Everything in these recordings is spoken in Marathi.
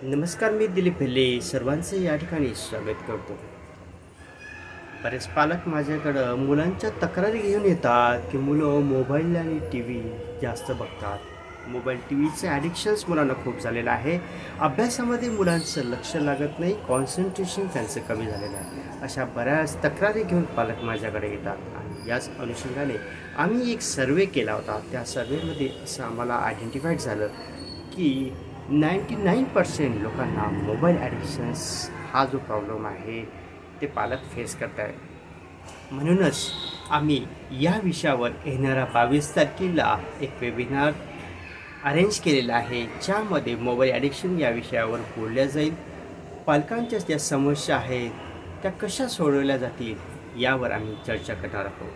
नमस्कार, मी दिलीप भेल्ले सर्वांचे या ठिकाणी स्वागत करतो. बरेच पालक माझ्याकडं मुलांच्या तक्रारी घेऊन येतात की मुलं मोबाईल आणि टी व्ही जास्त बघतात. मोबाईल टी व्हीचं ॲडिक्शन्स मुलांना खूप झालेलं आहे. अभ्यासामध्ये मुलांचं लक्ष लागत नाही, कॉन्सन्ट्रेशन त्यांचं कमी झालेलं आहे. अशा बऱ्याच तक्रारी घेऊन पालक माझ्याकडे येतात आणि याच अनुषंगाने आम्ही एक सर्वे केला होता. त्या सर्वेमध्ये असं आम्हाला आयडेंटिफाईड झालं की 99% लोकांना मोबाईल ॲडिक्शन्स हा जो प्रॉब्लेम आहे ते पालक फेस करत आहेत. म्हणूनच आम्ही या विषयावर येणाऱ्या 22 तारखेला एक वेबिनार अरेंज केलेला आहे, ज्यामध्ये मोबाईल ॲडिक्शन या विषयावर बोलल्या जाईल. पालकांच्या ज्या समस्या आहेत त्या कशा सोडवल्या जातील यावर आम्ही चर्चा करणार आहोत.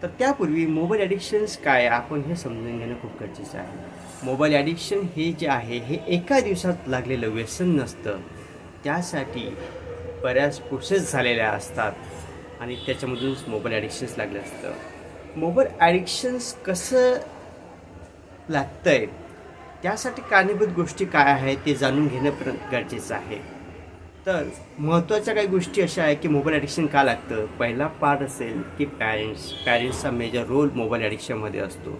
तर त्यापूर्वी मोबाईल ॲडिक्शन्स काय आपण हे समजून घेणं खूप गरजेचं आहे. मोबाईल ॲडिक्शन हे जे आहे हे एका दिवसात लागलेलं व्यसन नसतं. त्यासाठी बऱ्याच प्रोसेस झालेल्या असतात आणि त्याच्यामधूनच मोबाईल ॲडिक्शन्स लागलं असतं. मोबाईल ॲडिक्शन्स कसं लागतं आहे त्यासाठी कारणीभूत गोष्टी काय आहेत ते जाणून घेणं पण गरजेचं आहे. तर महत्त्वाच्या काही गोष्टी अशा आहे की मोबाईल ॲडिक्शन का लागतं. पहिला पार्ट असेल की पॅरेंट्सचा मेजर रोल मोबाईल ॲडिक्शनमध्ये असतो.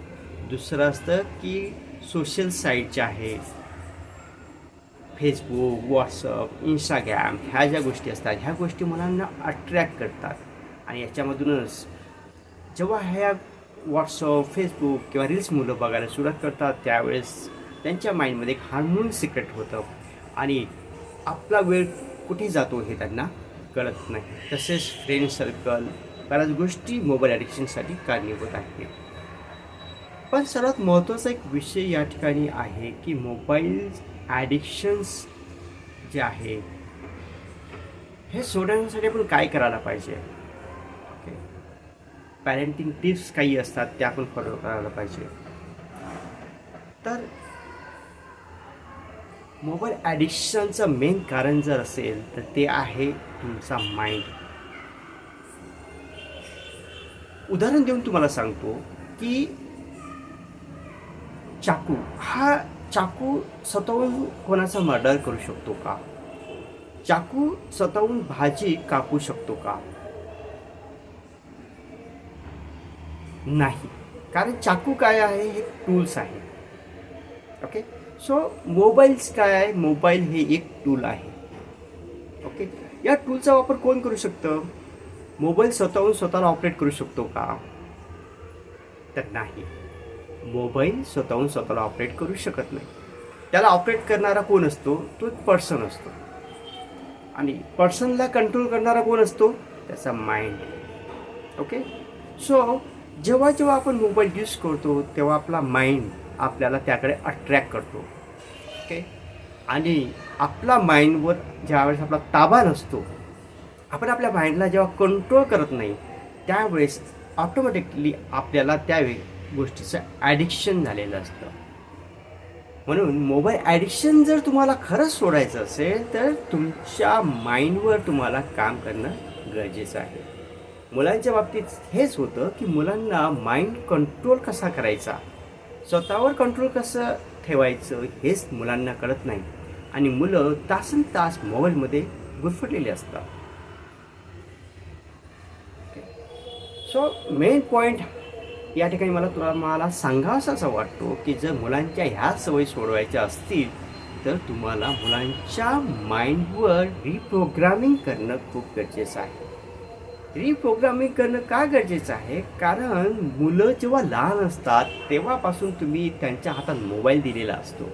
दुसरं असतं की सोशल साईट ज्या आहेत, फेसबुक, व्हॉट्सअप, इंस्टाग्राम ह्या ज्या गोष्टी असतात ह्या गोष्टी मुलांना अट्रॅक्ट करतात आणि याच्यामधूनच जेव्हा ह्या व्हॉट्सअप, फेसबुक किंवा रील्स मुलं बघायला सुरुवात करतात त्यावेळेस त्यांच्या माइंडमध्ये एक हार्मोन सिक्रेट होतं आणि आपला वेळ कुठे जातो हे त्यांना कळत नाही. तसेच फ्रेंड सर्कल बऱ्याच गोष्टी मोबाईल ॲडिक्शनसाठी कारणीभूत आहेत. पण सर्वात महत्त्वाचा एक विषय या ठिकाणी आहे की मोबाईल ॲडिक्शन्स जे आहे हे सोडवण्यासाठी आपण काय करायला पाहिजे. ओके, पॅरेंटिंग टिप्स काही असतात त्या आपण फॉलो करायला पाहिजे. तर मोबाईल ॲडिक्शनचं मेन कारण जर असेल तर ते आहे तुमचा माइंड. उदाहरण देऊन तुम्हाला सांगतो की चाकू स्वतःहून कोणाचा मर्डर करू शकतो का? चाकू स्वतःहून भाजी कापू शकतो का? नाही, कारण चाकू काय आहे हे टूल्स आहे. ओके, सो मोबाईल्स काय आहे, मोबाईल हे एक टूल आहे. ओके, या टूलचा वापर कोण करू शकतं? मोबाईल स्वतःला ऑपरेट करू शकतो का? तर नाही, मोबाईल स्वतःला ऑपरेट करू शकत नाही. त्याला ऑपरेट करणारा कोण असतो? तो एक पर्सन असतो आणि पर्सनला कंट्रोल करणारा कोण असतो? त्याचा माइंड. ओके, सो जेव्हा आपण मोबाईल यूज करतो तेव्हा आपला माइंड आपल्याला त्याकडे अट्रॅक्ट करतो. ओके, आणि आपला माइंडवर ज्यावेळेस आपला ताबा नसतो, आपण आपल्या माइंडला जेव्हा कंट्रोल करत नाही त्यावेळेस ऑटोमॅटिकली आपल्याला त्या गोष्टीचं ॲडिक्शन झालेलं असतं. म्हणून मोबाईल ॲडिक्शन जर तुम्हाला खरंच सोडायचं असेल तर तुमच्या माइंडवर तुम्हाला काम करणं गरजेचं आहे. मुलांच्या बाबतीत हेच होतं की मुलांना माइंड कंट्रोल कसा करायचा, स्वतःवर कंट्रोल कसं ठेवायचं हेच मुलांना कळत नाही आणि मुलं तासनतास मोबाईलमध्ये गुरफटलेले असतात. सो मेन पॉईंट या ठिकाणी मला सांगावासा वाटतो की जर मुलांच्या ह्या सवयी सोडवायच्या असतील तर तुम्हाला मुलांच्या माइंडवर रिप्रोग्रामिंग करणं खूप गरजेचं आहे. रिप्रोग्रामिंग करणं का गरजेचं आहे? कारण मुलं जेव्हा लहान असतात तेव्हापासून तुम्ही त्यांच्या हातात मोबाईल दिलेला असतो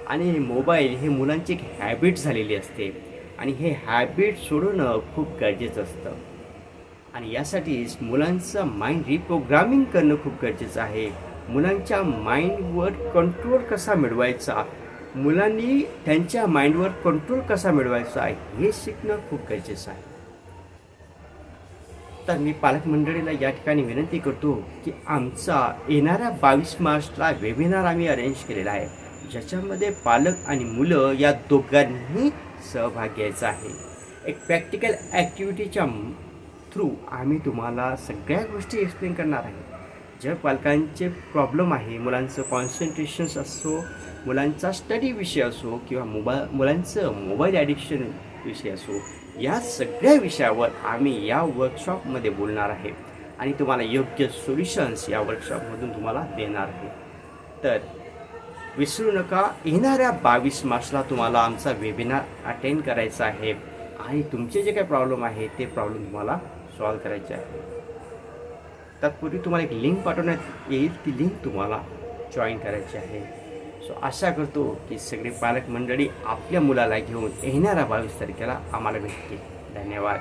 आणि मोबाईल हे मुलांची एक हॅबिट झालेली असते आणि हे हॅबिट सोडवणं खूप गरजेचं असतं आणि यासाठीच मुलांचं माइंड रिप्रोग्रामिंग करणं खूप गरजेचं आहे. मुलांच्या माइंडवर कंट्रोल कसा मिळवायचा, मुलांनी त्यांच्या माइंडवर कंट्रोल कसा मिळवायचा हे शिकणं खूप गरजेचं आहे. तर मी पालक मंडळीला या ठिकाणी विनंती करतो की आमचा येणाऱ्या 22 मार्चला वेबिनार आम्ही अरेंज केलेला आहे, ज्याच्यामध्ये पालक आणि मुलं या दोघांनी सहभाग घ्यायचा आहे. एक प्रॅक्टिकल ॲक्टिव्हिटीच्या थ्रू आम्ही तुम्हाला सगळ्या गोष्टी एक्सप्लेन करणार आहे. ज्या पालकांचे प्रॉब्लेम आहे, मुलांचं कॉन्सन्ट्रेशन्स असो, मुलांचा स्टडी विषय असो किंवा मुलांचं मोबाईल ॲडिक्शन विषय असो, या सगळ्या विषयावर आम्ही या वर्कशॉपमध्ये बोलणार आहे आणि तुम्हाला योग्य सोल्युशन्स या वर्कशॉपमधून तुम्हाला देणार आहे. तर विसरू नका, येणाऱ्या 22 मार्चला तुम्हाला आमचा वेबिनार अटेंड करायचा आहे आणि तुमचे जे काही प्रॉब्लेम आहे ते प्रॉब्लेम तुम्हाला सॉल्व करायचे आहे. तत्पूर्वी तुम्हाला एक लिंक पाठवण्यात येईल, ती लिंक तुम्हाला जॉईन करायची आहे. सो आशा करतो की सगळे पालक मंडळी आपल्या मुलाला घेऊन येणाऱ्या 22 तारखेला आम्हाला भेटतील. धन्यवाद.